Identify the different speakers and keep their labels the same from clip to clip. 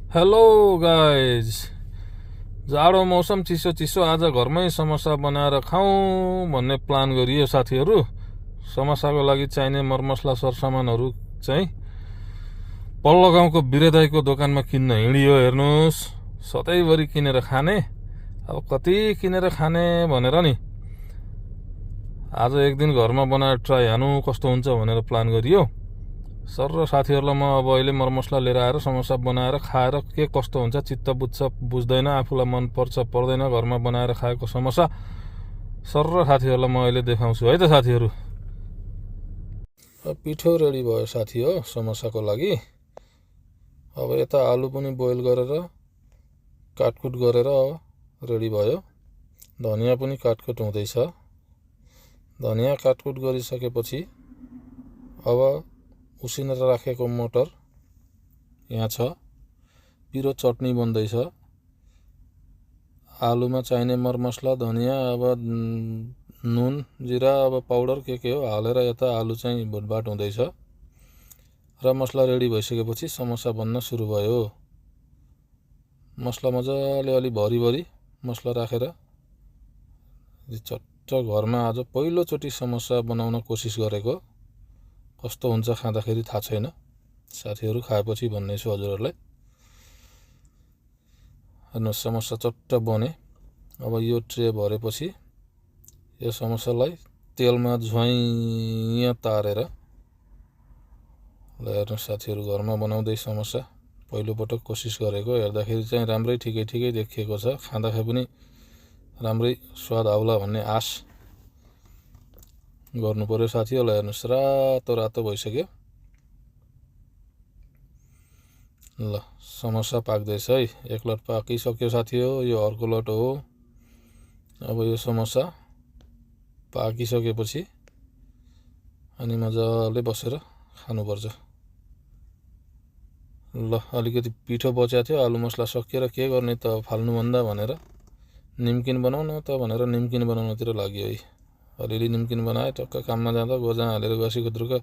Speaker 1: Hello guys, जाडो मौसम चिसो चिसो आज घरमै समोसा बनाएर खाउँ भन्ने प्लान गरियो साथीहरू। समोसाको लागि चाहिने मरमसला सरसामानहरू चाहिँ पल्लो गाउँको बिरेदाईको दोकानमा किन्न हिँडियो। हेर्नुहोस्, सधैँभरि किनेर खाने, अब कति किनेर खाने भनेर नि आज एक दिन घरमा बनाएर ट्राई हानु कस्तो हुन्छ भनेर प्लान गरियो। सर र साथीहरूलाई म अब अहिले मरमसला लिएर आएर समोसा बनाएर खाएर के कस्तो हुन्छ चित्त बुझ्छ बुझ्दैन, आफूलाई मन पर्छ पर्दैन घरमा बनाएर खाएको समोसा सर र साथीहरूलाई म अहिले देखाउँछु है त साथीहरू। पिठो रेडी भयो साथी हो समोसाको लागि। अब यता आलु पनि बोइल गरेर काटकुट गरेर रेडी भयो। धनियाँ पनि काटकुट हुँदैछ। धनियाँ काटकुट गरिसकेपछि अब उसिनेर राखेको मटर यहाँ छ। पिरो चटनी बन्दैछ। आलुमा चाहिने मरमसला धनियाँ अब नुन जिरा अब पाउडर के हो हालेर यता आलु चाहिँ भुटभाट हुँदैछ र मसला रेडी भइसकेपछि समोसा बन्न सुरु भयो। मसला मजाले अलि भरिभरि मसला राखेर चट्ट घरमा आज पहिलोचोटि समोसा बनाउन कोसिस गरेको। कस्तो हुन्छ खाँदाखेरि थाहा छैन, साथीहरू खाएपछि भन्नेछु हजुरहरूलाई। हेर्नुहोस् समोसा चट्ट बने। अब यो ट्रे भरेपछि यो समोसालाई तेलमा झ्वाइँ तारेर हेर्नुहोस् साथीहरू घरमा बनाउँदै समोसा पहिलोपटक कोसिस गरेको। हेर्दाखेरि चाहिँ राम्रै ठिकै देखिएको छ, खाँदाखेरि पनि राम्रै स्वाद आउला भन्ने आश गर्नु पर्यो साथीहरूलाई। हेर्नुहोस् रातो रातो भइसक्यो। ल समोसा पाक्दैछ है। एक लट पाकिसक्यो साथी हो, यो अर्को लट हो। अब यो समोसा पाकिसकेपछि अनि मजाले बसेर खानुपर्छ। ल अलिकति पिठो बच्या थियो, आलु मसला सकिएर के गर्ने त फाल्नुभन्दा भनेर निम्किन बनाउन त भनेर निम्किन बनाउनतिर लाग्यो है। अलिअलि निम्किन बनाए टक्क काममा जाँदा गोजा हालेर गसी गुद्रुक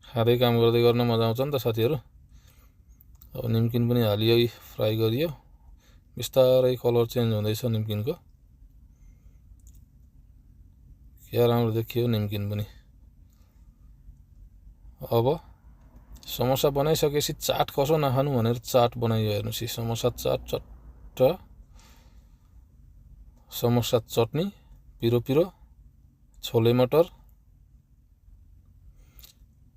Speaker 1: खाँदै काम गर्दै गर्न मजा आउँछ नि त साथीहरू। अब निम्किन पनि हालियो, फ्राई गरियो, बिस्तारै कलर चेन्ज हुँदैछ निम्किनको। क्या राम्रो देखियो निम्किन पनि। अब समोसा बनाइसकेपछि चाट कसो नखानु भनेर चाट बनाइयो। हेर्नुहोस् समोसा चाट चट्ट समोसा चटनी पिरो पिरो छोले मटर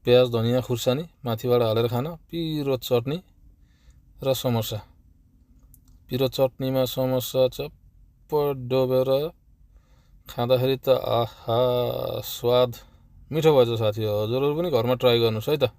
Speaker 1: प्याज धनियाँ खुर्सानी माथिबाट हालेर खान पिरो चटनी र समोसा। पिरो चटनीमा समोसा चप्प डोबेर खाँदाखेरि त आहा स्वाद मिठो भएछ साथी हो। हजुरहरू पनि घरमा ट्राई गर्नुहोस् है त।